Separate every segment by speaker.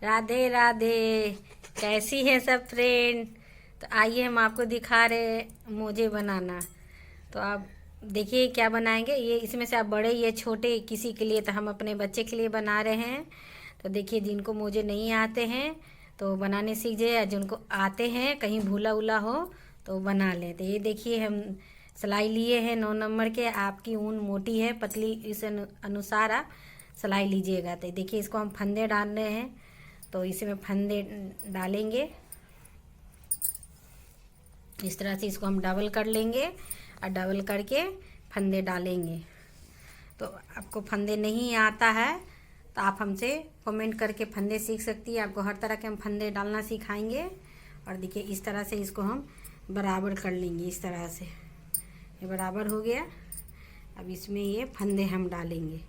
Speaker 1: राधे राधे। कैसी हैं सब फ्रेंड। तो आइए हम आपको दिखा रहे हैं मोजे बनाना। तो आप देखिए क्या बनाएंगे। ये इसमें से आप बड़े या छोटे किसी के लिए, तो हम अपने बच्चे के लिए बना रहे हैं। तो देखिए जिनको मोजे नहीं आते हैं तो बनाने सीख जाए, या जिनको आते हैं कहीं भूला उला हो तो बना लें। तो ये देखिए हम सिलाई लिए हैं 9 नंबर के। आपकी ऊन मोटी है पतली, इस अनुसार आप सिलाई लीजिएगा। तो देखिए इसको हम फंदे डाल रहे हैं, तो इसमें फंदे डालेंगे। इस तरह से इसको हम डबल कर लेंगे और डबल करके फंदे डालेंगे। तो आपको फंदे नहीं आता है तो आप हमसे कमेंट करके फंदे सीख सकती है। आपको हर तरह के हम फंदे डालना सिखाएंगे। और देखिए इस तरह से इसको हम बराबर कर लेंगे। इस तरह से ये बराबर हो गया। अब इसमें ये फंदे हम डालेंगे।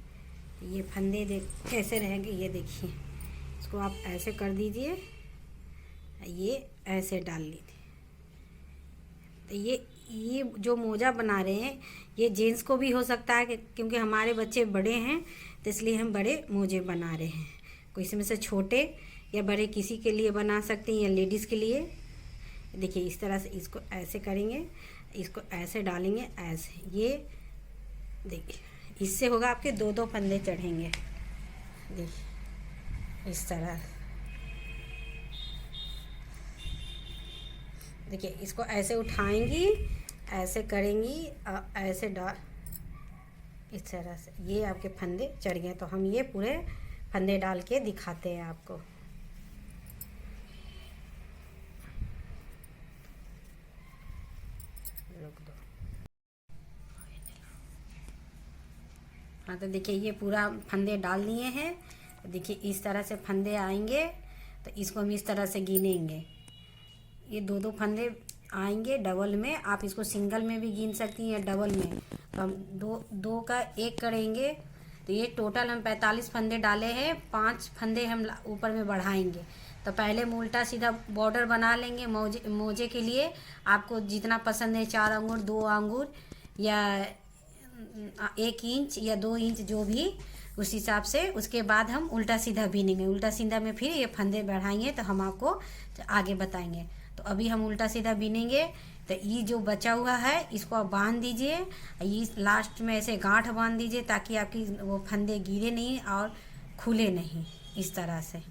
Speaker 1: ये फंदे देख कैसे रहेंगे, ये देखिए। इसको आप ऐसे कर दीजिए, ये ऐसे डाल लीजिए। तो ये जो मोजा बना रहे हैं ये जेंट्स को भी हो सकता है, क्योंकि हमारे बच्चे बड़े हैं तो इसलिए हम बड़े मोजे बना रहे हैं। कोई इसमें से छोटे या बड़े किसी के लिए बना सकते हैं, या लेडीज़ के लिए। देखिए इस तरह से इसको ऐसे करेंगे, इसको ऐसे डालेंगे, ऐसे। ये देखिए इससे होगा आपके 2-2 फंदे चढ़ेंगे। देखिए इस तरह। देखिए इसको ऐसे उठाएंगी, ऐसे करेंगी और ऐसे डाल, इस तरह से ये आपके फंदे चढ़ गए। तो हम ये पूरे फंदे डाल के दिखाते हैं आपको। रुक दो। हाँ तो देखिए ये पूरा फंदे डाल दिए हैं। देखिए इस तरह से फंदे आएंगे, तो इसको हम इस तरह से गिनेंगे। ये 2-2 फंदे आएंगे डबल में। आप इसको सिंगल में भी गिन सकती हैं, डबल में। तो हम दो का एक करेंगे। तो ये टोटल हम 45 फंदे डाले हैं। 5 फंदे हम ऊपर में बढ़ाएंगे। तो पहले हम उल्टा सीधा बॉर्डर बना लेंगे मोजे के लिए। आपको जितना पसंद है, 4 अंगूर, 2 अंगूर, या 1 इंच या 2 इंच, जो भी उस हिसाब से। उसके बाद हम उल्टा सीधा बीनेंगे। उल्टा सीधा में फिर ये फंदे बढ़ाएंगे तो हम आपको आगे बताएंगे। तो अभी हम उल्टा सीधा बीनेंगे। तो ये जो बचा हुआ है इसको आप बांध दीजिए। ये लास्ट में ऐसे गांठ बांध दीजिए ताकि आपकी वो फंदे गिरे नहीं और खुले नहीं, इस तरह से।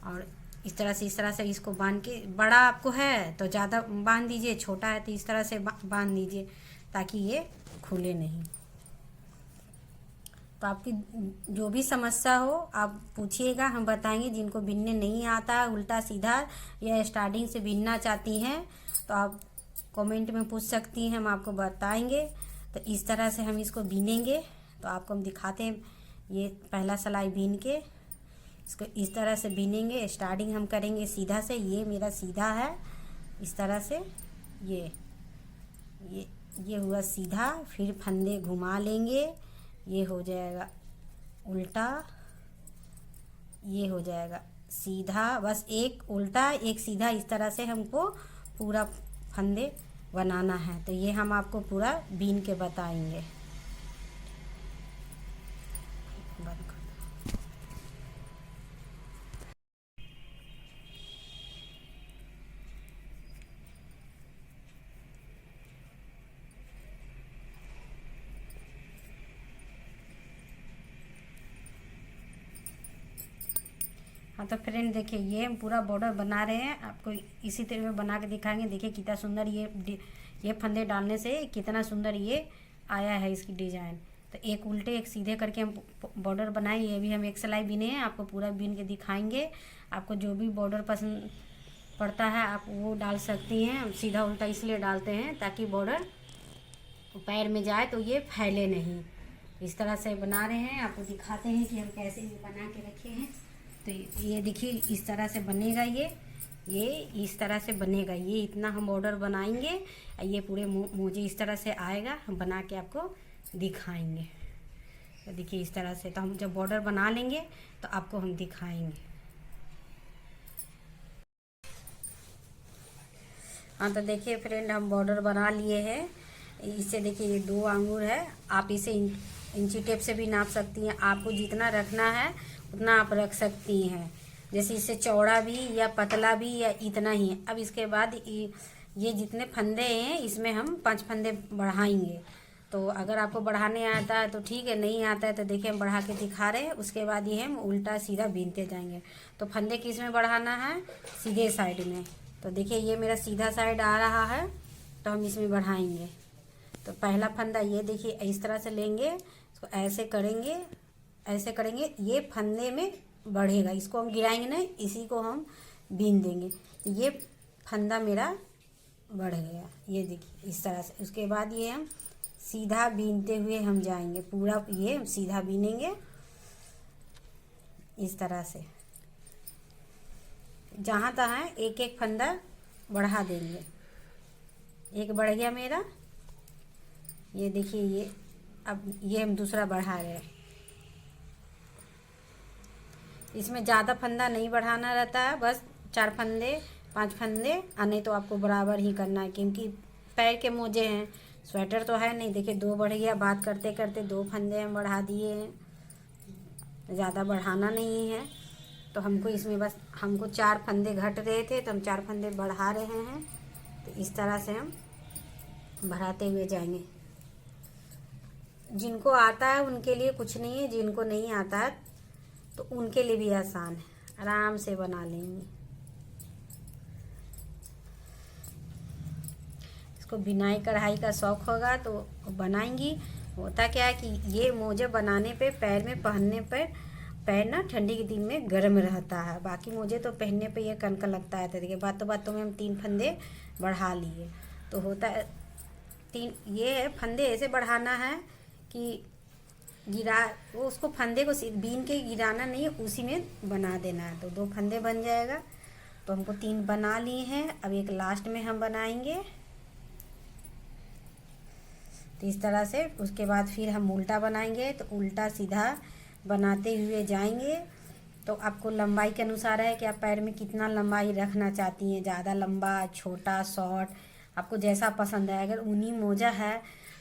Speaker 1: और इस तरह से इसको बांध के, बड़ा आपको है तो ज़्यादा बांध दीजिए, छोटा है तो इस तरह से बांध दीजिए ताकि ये खुले नहीं। तो आपकी जो भी समस्या हो आप पूछिएगा, हम बताएंगे। जिनको बिनने नहीं आता उल्टा सीधा या स्टार्टिंग से बिनना चाहती हैं तो आप कमेंट में पूछ सकती हैं, हम आपको बताएंगे। तो इस तरह से हम इसको बीनेंगे। तो आपको हम दिखाते हैं। ये पहला सिलाई बीन के इसको इस तरह से बीनेंगे। स्टार्टिंग हम करेंगे सीधा से। ये मेरा सीधा है, इस तरह से। ये हुआ सीधा। फिर फंदे घुमा लेंगे, ये हो जाएगा उल्टा, ये हो जाएगा सीधा। बस एक उल्टा एक सीधा, इस तरह से हमको पूरा फंदे बनाना है। तो ये हम आपको पूरा बीन के बताएंगे। बंद कर। हाँ तो फ्रेंड देखिए ये हम पूरा बॉर्डर बना रहे हैं। आपको इसी तरह में बना के दिखाएंगे। देखिए कितना सुंदर ये फंदे डालने से कितना सुंदर ये आया है इसकी डिज़ाइन। तो एक उल्टे एक सीधे करके हम बॉर्डर बनाए। ये भी हम एक सिलाई बीने हैं, आपको पूरा बीन के दिखाएंगे। आपको जो भी बॉर्डर पसंद पड़ता है आप वो डाल सकती हैं। हम सीधा उल्टा इसलिए डालते हैं ताकि बॉर्डर पैर में जाए तो ये फैले नहीं। इस तरह से बना रहे हैं, आपको दिखाते हैं कि हम कैसे ये बना के रखे हैं। तो ये देखिए इस तरह से बनेगा। ये इस तरह से बनेगा। ये इतना हम बॉर्डर बनाएंगे, ये पूरे मोजे इस तरह से आएगा। हम बना के आपको दिखाएंगे। तो देखिए इस तरह से। तो हम जब बॉर्डर बना लेंगे तो आपको हम दिखाएंगे। हाँ तो देखिए फ्रेंड हम बॉर्डर बना लिए हैं। इससे देखिए ये 2 अंगूर है। आप इसे इंची टेप से भी नाप सकती हैं। आपको जितना रखना है उतना आप रख सकती हैं। जैसे इससे चौड़ा भी या पतला भी या इतना ही। अब इसके बाद ये जितने फंदे हैं इसमें हम 5 फंदे बढ़ाएंगे। तो अगर आपको बढ़ाने आता है तो ठीक है, नहीं आता है तो देखिए हम बढ़ा के दिखा रहे हैं। उसके बाद ये हम उल्टा सीधा बीनते जाएंगे। तो फंदे किस में बढ़ाना है? सीधे साइड में। तो देखिए ये मेरा सीधा साइड आ रहा है, तो हम इसमें बढ़ाएंगे। तो पहला फंदा ये देखिए इस तरह से लेंगे, इसको ऐसे करेंगे, ऐसे करेंगे, ये फंदे में बढ़ेगा। इसको हम गिराएंगे नहीं, इसी को हम बीन देंगे। तो ये फंदा मेरा बढ़ गया, ये देखिए इस तरह से। उसके बाद ये हम सीधा बीनते हुए हम जाएंगे, पूरा ये सीधा बीनेंगे इस तरह से। जहाँ तहाँ एक एक फंदा बढ़ा देंगे। एक बढ़ गया मेरा, ये देखिए ये। अब ये हम दूसरा बढ़ा रहे हैं। इसमें ज़्यादा फंदा नहीं बढ़ाना रहता है, बस 4 फंदे 5 फंदे, नहीं तो आपको बराबर ही करना है, क्योंकि पैर के मोजे हैं, स्वेटर तो है नहीं। देखिए 2 बढ़ गया, बात करते करते 2 फंदे हम बढ़ा दिए हैं। ज़्यादा बढ़ाना नहीं है, तो हमको इसमें बस हमको 4 फंदे घट रहे थे, तो हम 4 फंदे बढ़ा रहे हैं। तो इस तरह से हम बढ़ाते हुए जाएंगे। जिनको आता है उनके लिए कुछ नहीं है, जिनको नहीं आता है तो उनके लिए भी आसान है, आराम से बना लेंगे। इसको बिनाई कढ़ाई का शौक़ होगा तो बनाएंगी। होता क्या है कि ये मोजे बनाने पे, पैर में पहनने पर पैर ना ठंडी के दिन में गर्म रहता है। बाकी मोजे तो पहनने पे ये कनकन लगता है। तो देखिए बातों में हम 3 फंदे बढ़ा लिए। तो होता है 3, ये फंदे ऐसे बढ़ाना है कि वो उसको फंदे को बीन के गिराना नहीं है, उसी में बना देना है। तो 2 फंदे बन जाएगा। तो हमको 3 बना लिए हैं। अब एक लास्ट में हम बनाएंगे, तो इस तरह से। उसके बाद फिर हम उल्टा बनाएंगे। तो उल्टा सीधा बनाते हुए जाएंगे। तो आपको लंबाई के अनुसार है कि आप पैर में कितना लंबाई रखना चाहती हैं, ज़्यादा लंबा, छोटा, शॉर्ट, आपको जैसा पसंद है। अगर ऊनी मोजा है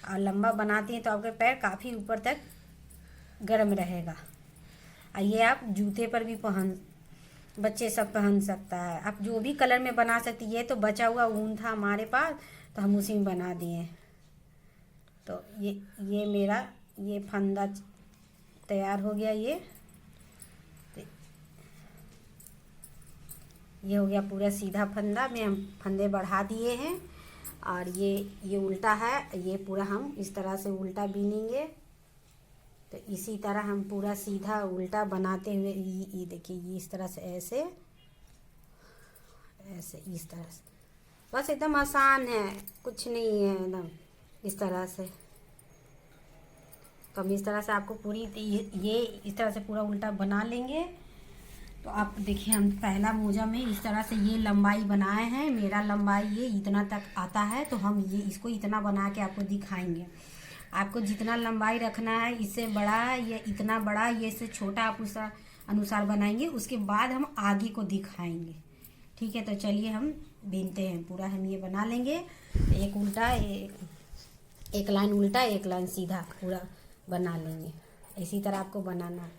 Speaker 1: और लंबा बनाती हैं तो आपके पैर काफ़ी ऊपर तक गर्म रहेगा। ये आप जूते पर भी बच्चे सब पहन सकता है। आप जो भी कलर में बना सकती है। तो बचा हुआ ऊन था हमारे पास, तो हम उसी में बना दिए। तो ये मेरा ये फंदा तैयार हो गया। ये हो गया पूरा सीधा फंदा में हम फंदे बढ़ा दिए हैं। और ये उल्टा है, ये पूरा हम इस तरह से उल्टा बीनेंगे। तो इसी तरह हम पूरा सीधा उल्टा बनाते हुए ये देखिए, ये इस तरह से ऐसे इस तरह से, बस एकदम आसान है, कुछ नहीं है, एकदम इस तरह से। तो हम इस तरह से आपको पूरी ये इस तरह से पूरा उल्टा बना लेंगे। तो आप देखिए हम पहला मोजा में इस तरह से ये लंबाई बनाए हैं। मेरा लंबाई ये इतना तक आता है, तो हम ये इसको इतना बना के आपको दिखाएंगे। आपको जितना लंबाई रखना है, इससे बड़ा या इतना बड़ा, ये इससे छोटा, आप उस अनुसार बनाएंगे। उसके बाद हम आगे को दिखाएंगे, ठीक है। तो चलिए हम बीनते हैं। पूरा हम ये बना लेंगे। एक उल्टा, एक लाइन उल्टा, एक लाइन सीधा, पूरा बना लेंगे। इसी तरह आपको बनाना।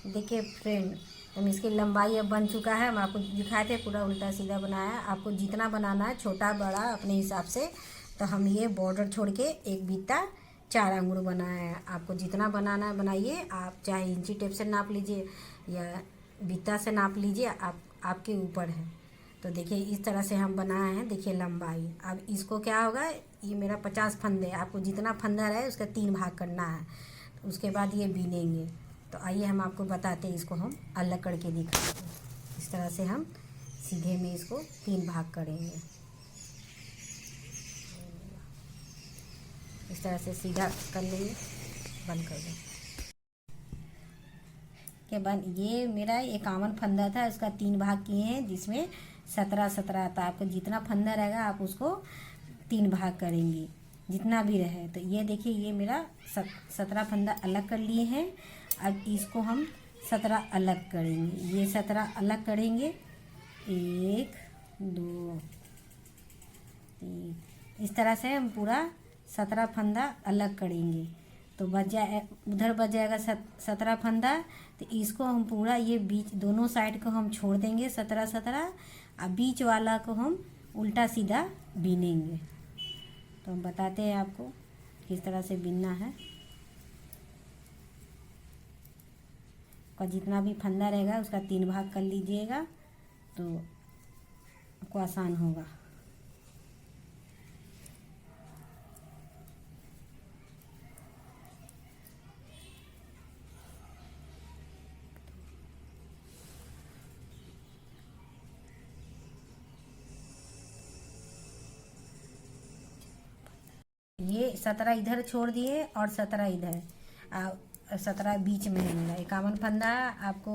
Speaker 1: देखिए फ्रेंड, हम इसकी लंबाई अब बन चुका है। हम आपको दिखाए थे पूरा उल्टा सीधा बनाया। आपको जितना बनाना है, छोटा बड़ा अपने हिसाब से। तो हम ये बॉर्डर छोड़ के एक बीता 4 अंगुर बनाया है। आपको जितना बनाना है बनाइए। आप चाहे इंची टेप से नाप लीजिए या बीता से नाप लीजिए, आपके ऊपर है। तो देखिए इस तरह से हम बनाए हैं। देखिए लंबाई। अब इसको क्या होगा, ये मेरा 50 फंदे, आपको जितना फंदा रहे उसका 3 भाग करना है। तो उसके बाद ये बीनेंगे। तो आइए हम आपको बताते हैं, इसको हम अलग करके दिखाते हैं। इस तरह से हम सीधे में इसको 3 भाग करेंगे। इस तरह से सीधा कर लेंगे, बंद कर दें के बाद। ये मेरा 51 फंदा था, इसका 3 भाग किए हैं, जिसमें 17 आता। आपको जितना फंदा रहेगा आप उसको 3 भाग करेंगी, जितना भी रहे। तो ये देखिए ये मेरा 17 फंदा अलग कर लिए हैं। अब इसको हम 17 अलग करेंगे। ये 17 अलग करेंगे, 1 2 3, इस तरह से हम पूरा 17 फंदा अलग करेंगे। तो बच जाए, उधर बच जाएगा 17 फंदा। तो इसको हम पूरा ये बीच दोनों साइड को हम छोड़ देंगे 17-17, और बीच वाला को हम उल्टा सीधा बीनेंगे। तो हम बताते हैं आपको किस तरह से बीनना है। का जितना भी फंदा रहेगा उसका 3 भाग कर लीजिएगा, तो आपको आसान होगा। ये 17 इधर छोड़ दिए और 17 इधर, 17 बीच में है। 51 फंदा आपको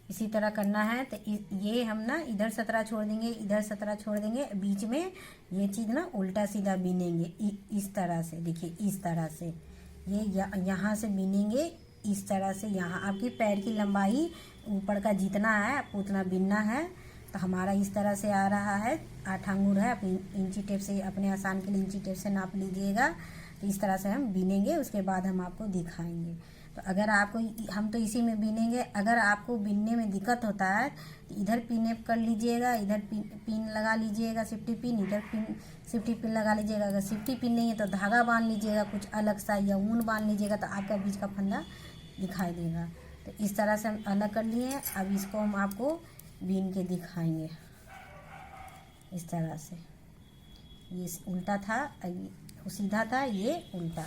Speaker 1: इसी तरह करना है। तो ये हम ना इधर 17 छोड़ देंगे, इधर 17 छोड़ देंगे, बीच में ये चीज़ ना उल्टा सीधा बीनेंगे इस तरह से। देखिए इस तरह से ये यहाँ से बीनेंगे इस तरह से। यहाँ आपकी पैर की लंबाई ऊपर का जितना है आपको उतना बीनना है। तो हमारा इस तरह से आ रहा है, 8 अंगूर है। आप इंची टेप से अपने आसान के लिए इंची टेप से नाप लीजिएगा। तो इस तरह से हम बीनेंगे, उसके बाद हम आपको दिखाएंगे। तो अगर आपको, हम तो इसी में बीनेंगे। अगर आपको बीनने में दिक्कत होता है तो इधर पिन अप कर लीजिएगा, इधर पिन लगा लीजिएगा सेफ्टी पिन, इधर पिन सेफ्टी पिन लगा लीजिएगा। अगर सेफ्टी पिन नहीं है तो धागा बांध लीजिएगा कुछ अलग सा, या ऊन बांध लीजिएगा, तो आपका बीच का फंदा दिखाई देगा। तो इस तरह से हम अलग कर लिए। अब इसको हम आपको बीन के दिखाएंगे इस तरह से। ये उल्टा था, वो सीधा था, ये उल्टा।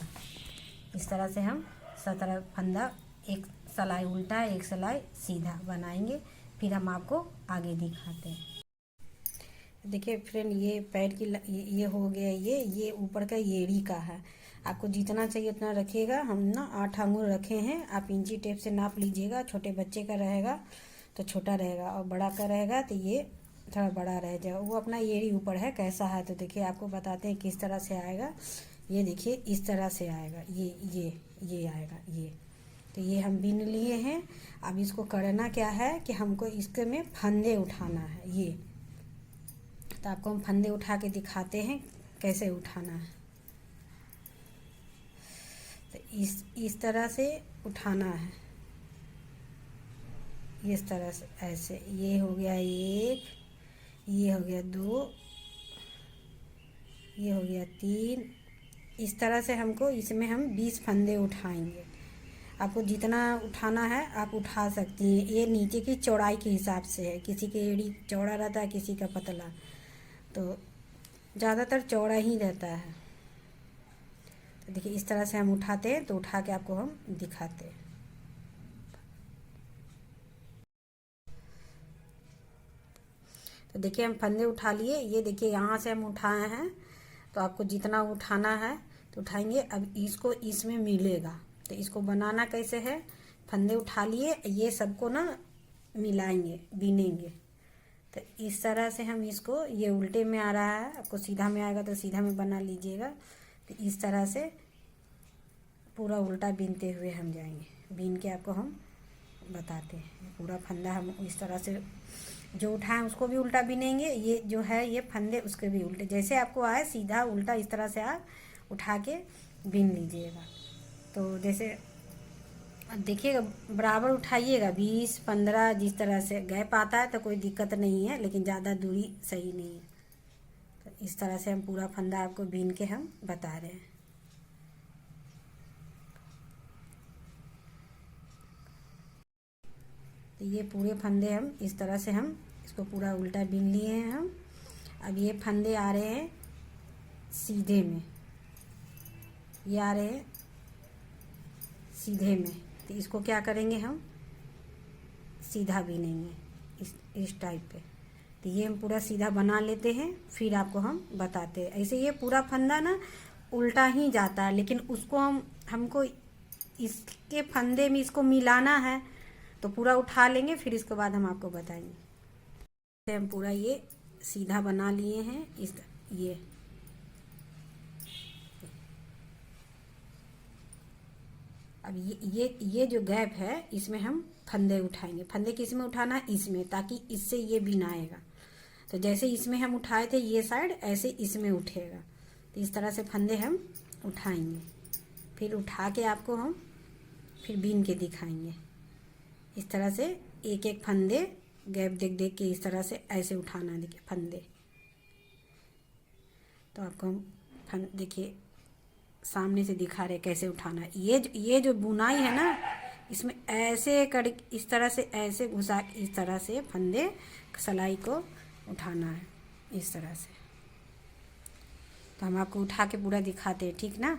Speaker 1: इस तरह से हम 17 फंदा, एक सिलाई उल्टा एक सिलाई सीधा बनाएंगे। फिर हम आपको आगे दिखाते हैं। देखिए फ्रेंड, ये पैर की ये हो गया, ये ऊपर का एड़ी का है। आपको जितना चाहिए उतना रखिएगा। हम ना 8 अंगूर रखे हैं, आप इंची टेप से नाप लीजिएगा। छोटे बच्चे का रहेगा तो छोटा रहेगा, और बड़ा का रहेगा तो ये थोड़ा बड़ा रह जाएगा। वो अपना एड़ी ऊपर है कैसा है। तो देखिए आपको बताते हैं किस तरह से आएगा। ये देखिए इस तरह से आएगा, ये आएगा ये। तो ये हम बीन लिए हैं। अब इसको करना क्या है कि हमको इसके में फंदे उठाना है ये। तो आपको हम फंदे उठा के दिखाते हैं कैसे उठाना है। तो इस तरह से उठाना है, इस तरह से ऐसे। ये हो गया 1, ये हो गया 2, ये हो गया 3। इस तरह से हमको इसमें हम 20 फंदे उठाएंगे। आपको जितना उठाना है आप उठा सकती हैं। ये नीचे की चौड़ाई के हिसाब से है, किसी की एड़ी चौड़ा रहता है, किसी का पतला। तो ज़्यादातर चौड़ा ही रहता है। तो देखिए इस तरह से हम उठाते हैं। तो उठा के आपको हम दिखाते हैं। तो देखिए हम फंदे उठा लिए। ये देखिए यहाँ से हम उठाए हैं। तो आपको जितना उठाना है तो उठाएंगे। अब इसको इसमें मिलेगा। तो इसको बनाना कैसे है, फंदे उठा लिए, ये सबको ना मिलाएंगे, बीनेंगे। तो इस तरह से हम इसको, ये उल्टे में आ रहा है, आपको सीधा में आएगा तो सीधा में बना लीजिएगा। तो इस तरह से पूरा उल्टा बीनते हुए हम जाएंगे। बीन के आपको हम बताते हैं। पूरा फंदा हम इस तरह से जो उठाएं उसको भी उल्टा बीनेंगे। ये जो है ये फंदे उसके भी उल्टे, जैसे आपको आए सीधा उल्टा इस तरह से आप उठा के बीन लीजिएगा। तो जैसे देखिएगा बराबर उठाइएगा, 20-15 जिस तरह से गैप आता है तो कोई दिक्कत नहीं है, लेकिन ज़्यादा दूरी सही नहीं है। तो इस तरह से हम पूरा फंदा आपको बीन के हम बता रहे हैं। तो ये पूरे फंदे हम इस तरह से हम इसको पूरा उल्टा बीन लिए हैं हम। अब ये फंदे आ रहे हैं सीधे में, ये आ रहे हैं सीधे में। तो इसको क्या करेंगे, हम सीधा बीनेंगे इस टाइप पे। तो ये हम पूरा सीधा बना लेते हैं, फिर आपको हम बताते हैं। ऐसे ये पूरा फंदा ना उल्टा ही जाता है, लेकिन उसको हमको इसके फंदे में इसको मिलाना है। तो पूरा उठा लेंगे, फिर इसके बाद हम आपको बताएंगे। हम पूरा ये सीधा बना लिए हैं ये। अब ये जो गैप है इसमें हम फंदे उठाएंगे। फंदे किस में उठाना है, इसमें, ताकि इससे ये बिनाएगा। तो जैसे इसमें हम उठाए थे ये साइड, ऐसे इसमें उठेगा। तो इस तरह से फंदे हम उठाएंगे। फिर उठा के आपको हम फिर बीन के दिखाएंगे। इस तरह से एक एक फंदे गैप देख देख के इस तरह से ऐसे उठाना। देखिए फंदे, तो आपको हम देखिए सामने से दिखा रहे कैसे उठाना। ये जो बुनाई है ना, इसमें ऐसे कर इस तरह से ऐसे घुसा इस तरह से फंदे सिलाई को उठाना है इस तरह से। तो हम आपको उठा के पूरा दिखाते हैं, ठीक ना।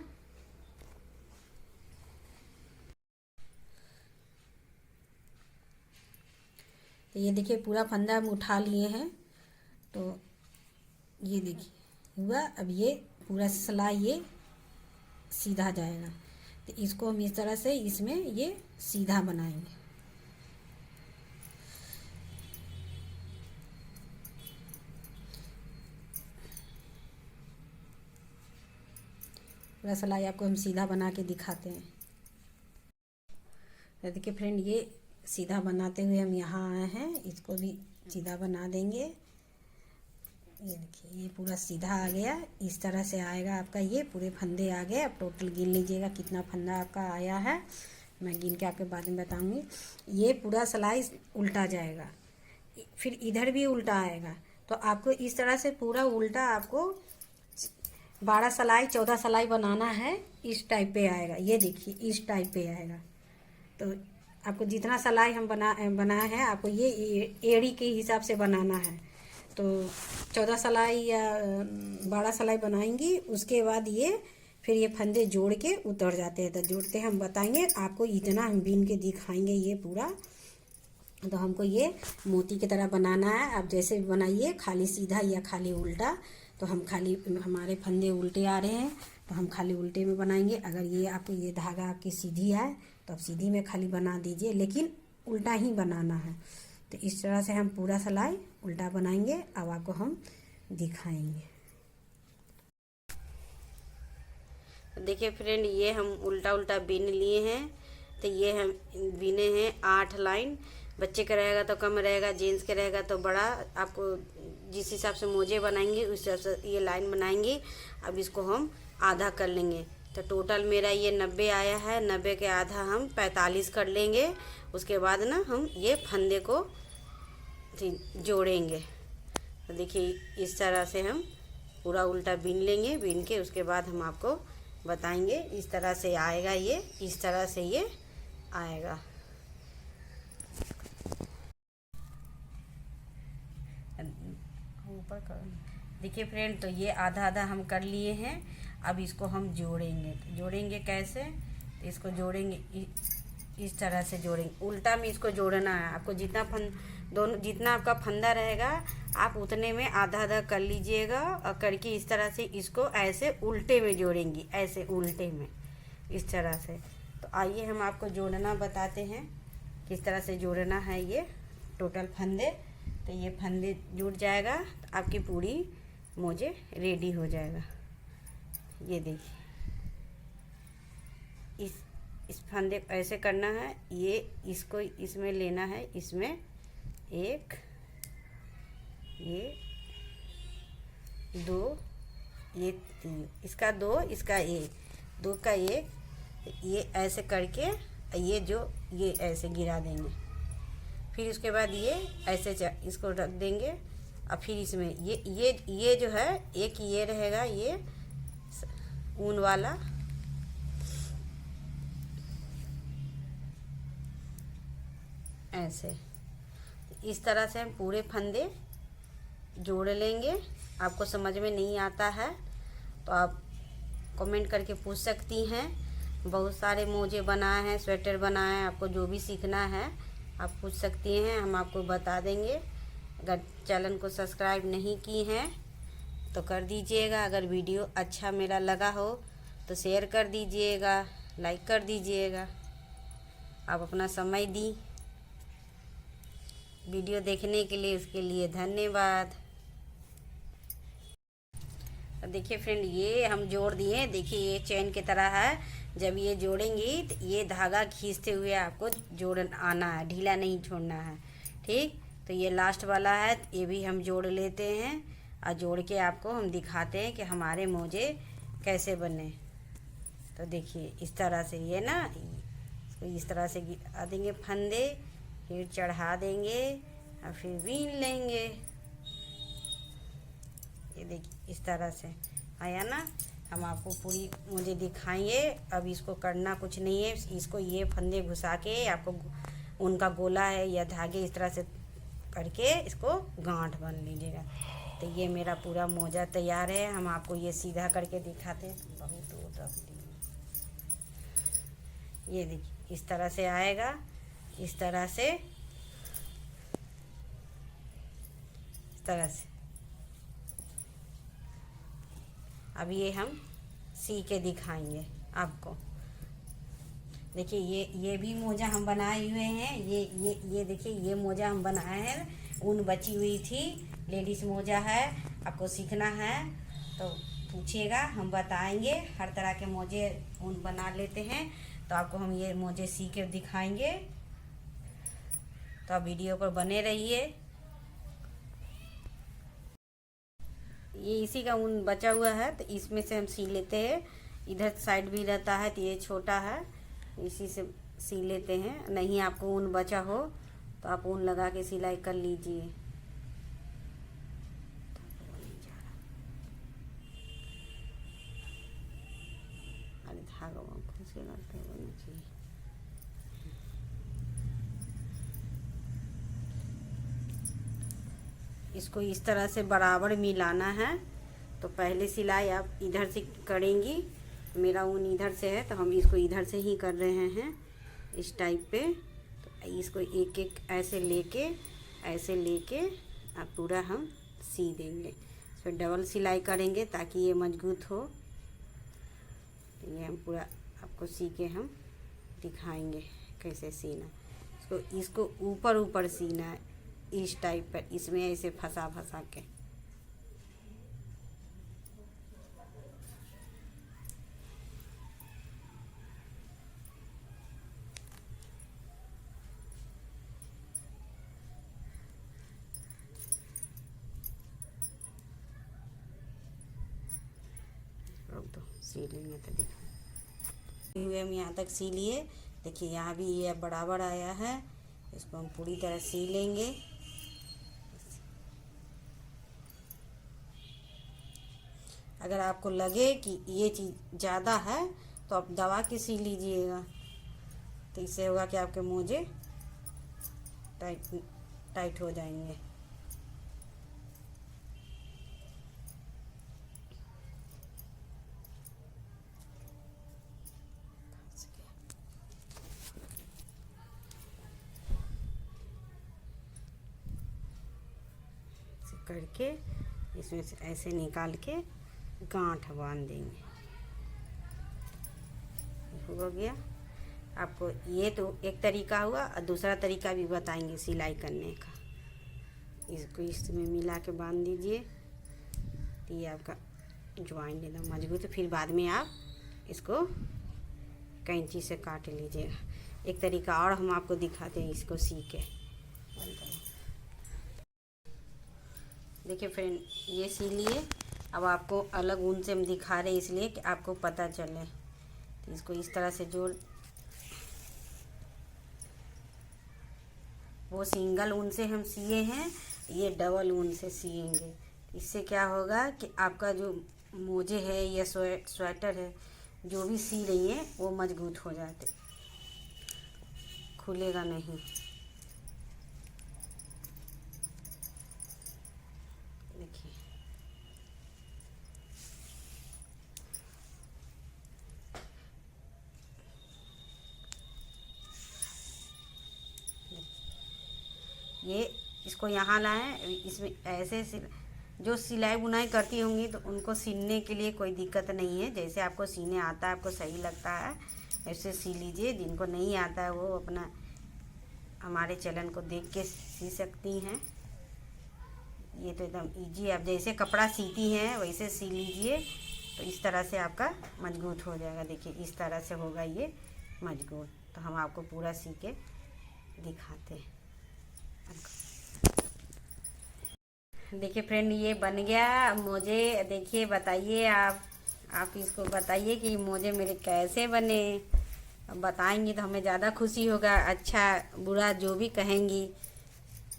Speaker 1: तो ये देखिए पूरा फंदा हम उठा लिए हैं। तो ये देखिए हुआ। अब ये पूरा सिलाई ये सीधा जाएगा। तो इसको हम इस तरह से इसमें ये सीधा बनाएंगे। पूरा सिलाई आपको हम सीधा बना के दिखाते हैं। तो देखिए फ्रेंड, ये सीधा बनाते हुए हम यहाँ आए हैं, इसको भी सीधा बना देंगे। ये देखिए ये पूरा सीधा आ गया। इस तरह से आएगा आपका, ये पूरे फंदे आ गए। अब टोटल गिन लीजिएगा कितना फंदा आपका आया है, मैं गिन के आपके बाद में बताऊंगी। ये पूरा सिलाई उल्टा जाएगा, फिर इधर भी उल्टा आएगा। तो आपको इस तरह से पूरा उल्टा आपको 12 सिलाई 14 सिलाई बनाना है। इस टाइप पे आएगा, ये देखिए इस टाइप पे आएगा। तो आपको जितना सिलाई हम बनाए हैं आपको ये एड़ी के हिसाब से बनाना है। तो 14 सिलाई या 12 सिलाई बनाएंगी, उसके बाद ये फिर ये फंदे जोड़ के उतर जाते हैं। तो जोड़ते हम बताएंगे आपको, इतना हम बीन के दिखाएंगे ये पूरा। तो हमको ये मोती की तरह बनाना है। आप जैसे भी बनाइए, खाली सीधा या खाली उल्टा। तो हम खाली, हमारे फंदे उल्टे आ रहे हैं तो हम खाली उल्टे में बनाएंगे। अगर ये आपको ये धागा आपकी सीधी है तो आप सीधी में खाली बना दीजिए, लेकिन उल्टा ही बनाना है। तो इस तरह से हम पूरा सिलाई उल्टा बनाएंगे। अब आपको हम दिखाएंगे। देखिए फ्रेंड, ये हम उल्टा उल्टा बीन लिए हैं। तो ये हम बीने हैं 8 लाइन। बच्चे का रहेगा तो कम रहेगा, जेंट्स का रहेगा तो बड़ा। आपको जिस हिसाब से मोजे बनाएंगे उस हिसाब से ये लाइन बनाएंगे। अब इसको हम आधा कर लेंगे। तो टोटल मेरा ये 90 आया है। 90 के आधा हम 45 कर लेंगे। उसके बाद ना हम ये फंदे को जोड़ेंगे। तो देखिए इस तरह से हम पूरा उल्टा बीन लेंगे। बीन के उसके बाद हम आपको बताएंगे। इस तरह से आएगा ये, इस तरह से ये आएगा। ऊपर कर देखिए फ्रेंड, तो ये आधा आधा हम कर लिए हैं। अब इसको हम जोड़ेंगे। तो जोड़ेंगे कैसे? तो इसको जोड़ेंगे इस तरह से जोड़ेंगे। उल्टा में इसको जोड़ना है आपको। जितना आपका फंदा रहेगा आप उतने में आधा आधा कर लीजिएगा, और करके इस तरह से इसको ऐसे उल्टे में जोड़ेंगी, ऐसे उल्टे में इस तरह से। तो आइए हम आपको जोड़ना बताते हैं किस तरह से जोड़ना है ये टोटल फंदे। तो ये फंदे जुड़ जाएगा तो आपकी पूरी मोजे रेडी हो जाएगा। ये देखिए इस फंदे को ऐसे करना है। ये इसको इसमें लेना है, इसमें एक, ये दो, ये तीन, इसका दो, इसका एक, दो का एक, ये ऐसे करके ये ऐसे गिरा देंगे। फिर उसके बाद ये ऐसे इसको रख देंगे। और फिर इसमें ये जो है एक ये रहेगा, ये ऊन वाला, ऐसे इस तरह से हम पूरे फंदे जोड़ लेंगे। आपको समझ में नहीं आता है तो आप कमेंट करके पूछ सकती हैं। बहुत सारे मोजे बनाए हैं, स्वेटर बनाए हैं, आपको जो भी सीखना है आप पूछ सकती हैं, हम आपको बता देंगे। अगर चैनल को सब्सक्राइब नहीं की हैं तो कर दीजिएगा। अगर वीडियो अच्छा मेरा लगा हो तो शेयर कर दीजिएगा, लाइक कर दीजिएगा। आप अपना समय दी वीडियो देखने के लिए, उसके लिए धन्यवाद। देखिए फ्रेंड, ये हम जोड़ दिए। देखिए ये चेन की तरह है। जब ये जोड़ेंगी तो ये धागा खींचते हुए आपको जोड़ आना है, ढीला नहीं छोड़ना है, ठीक। तो ये लास्ट वाला है, ये भी हम जोड़ लेते हैं। और जोड़ के आपको हम दिखाते हैं कि हमारे मोजे कैसे बने। तो देखिए इस तरह से ये ना, इसको इस तरह से गिरा देंगे फंदे, फिर चढ़ा देंगे और फिर बीन लेंगे। ये देखिए इस तरह से आया ना। हम आपको पूरी मुझे दिखाएंगे। अब इसको करना कुछ नहीं है, इसको ये फंदे घुसा के आपको उनका गोला है या धागे इस तरह से करके इसको गांठ बन लीजिएगा। तो ये मेरा पूरा मोजा तैयार है। हम आपको ये सीधा करके दिखाते हैं। बहुत दूर रख दी। ये देखिए इस तरह से आएगा, इस तरह से, इस तरह से। अब ये हम सी के दिखाएंगे आपको। देखिए ये भी मोजा हम बनाए हुए हैं। ये देखिए ये मोजा हम बनाए हैं, ऊन बची हुई थी, लेडीज़ मोजा है। आपको सीखना है तो पूछिएगा, हम बताएंगे। हर तरह के मोजे ऊन बना लेते हैं, तो आपको हम ये मोजे सी के दिखाएंगे। तो आप वीडियो पर बने रहिए। ये इसी का ऊन बचा हुआ है, तो इसमें से हम सी लेते हैं। इधर साइड भी रहता है, तो ये छोटा है, इसी से सी लेते हैं। नहीं आपको ऊन बचा हो तो आप ऊन लगा के सिलाई कर लीजिए। अरे धागा खुद से लगता है चाहिए। इसको इस तरह से बराबर मिलाना है। तो पहले सिलाई आप इधर से करेंगी। मेरा ऊन इधर से है, तो हम इसको इधर से ही कर रहे हैं, इस टाइप पे। तो इसको एक एक ऐसे लेके आप पूरा हम सी देंगे। फिर डबल सिलाई करेंगे ताकि ये मजबूत हो। ये हम पूरा आपको सी के हम दिखाएंगे कैसे सीना। इसको ऊपर ऊपर सीना है, इस टाइप पर, इसमें ऐसे फंसा के। तो सी लेंगे तो दिखा हुए हम यहाँ तक सी लिए। देखिए यहाँ भी ये बराबर आया है। इसको हम पूरी तरह सी लेंगे। अगर आपको लगे कि ये चीज़ ज़्यादा है तो आप दबा के सी लीजिएगा। तो इससे होगा कि आपके मोजे टाइट हो जाएंगे। करके इसमें से ऐसे निकाल के गांठ बांध देंगे। हो गया। आपको ये तो एक तरीका हुआ, और दूसरा तरीका भी बताएंगे सिलाई करने का। इसको इसमें मिला के बांध दीजिए, तो ये आपका ज्वाइंट एकदम मजबूत। फिर बाद में आप इसको कैंची से काट लीजिएगा। एक तरीका और हम आपको दिखाते हैं, इसको सी के। देखिए फ्रेंड, ये सी लिए। अब आपको अलग ऊन से हम दिखा रहे हैं, इसलिए कि आपको पता चले। तो इसको इस तरह से जोड़, वो सिंगल ऊन से हम सिए हैं, ये डबल ऊन से सिएंगे। इससे क्या होगा कि आपका जो मोजे है या स्वेटर है, जो भी सी रही है वो मजबूत हो जाते, खुलेगा नहीं। देखिए ये इसको यहाँ लाएं। इसमें ऐसे जो सिलाई बुनाई करती होंगी तो उनको सीने के लिए कोई दिक्कत नहीं है। जैसे आपको सीने आता है, आपको सही लगता है, ऐसे सी लीजिए। जिनको नहीं आता है वो अपना हमारे चैनल को देख के सी सकती हैं। ये तो एकदम इजी। आप जैसे कपड़ा सीती हैं वैसे सी लीजिए, तो इस तरह से आपका मजबूत हो जाएगा। देखिए इस तरह से होगा ये मजबूत। तो हम आपको पूरा सी के दिखाते हैं। देखिए फ्रेंड, ये बन गया मुझे। देखिए बताइए आप आप इसको बताइए कि मोजे मेरे कैसे बने। अब बताएंगी तो हमें ज़्यादा खुशी होगा। अच्छा बुरा जो भी कहेंगी,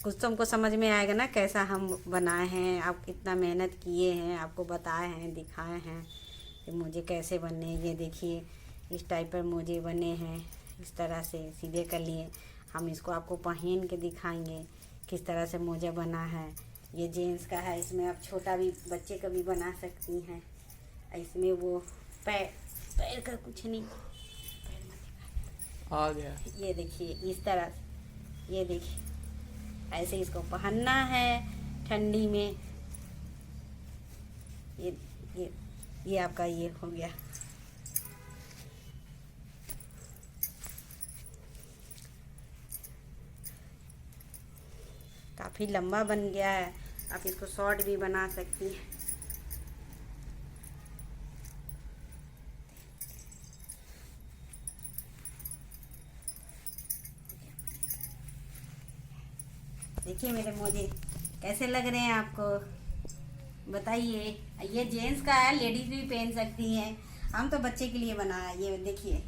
Speaker 1: कुछ तो हमको समझ में आएगा ना कैसा हम बनाए हैं, आप कितना मेहनत किए हैं, आपको बताए हैं, दिखाए हैं कि मोजे कैसे बने। ये देखिए इस टाइप पर मोजे बने हैं, इस तरह से सीधे कर लिए। हम इसको आपको पहन के दिखाएंगे किस तरह से मोजा बना है। ये जेंट्स का है, इसमें आप छोटा भी बच्चे का भी बना सकती हैं। इसमें वो पैर का कुछ नहीं,
Speaker 2: आ गया।
Speaker 1: ये देखिए इस तरह, ये देखिए ऐसे इसको पहनना है ठंडी में। ये आपका ये हो गया। काफ़ी लंबा बन गया है, आप इसको शॉर्ट भी बना सकती हैं। देखिए मेरे मोजे कैसे लग रहे हैं आपको, बताइए। ये जेंट्स का है, लेडीज भी पहन सकती हैं। हम तो बच्चे के लिए बनाया। ये देखिए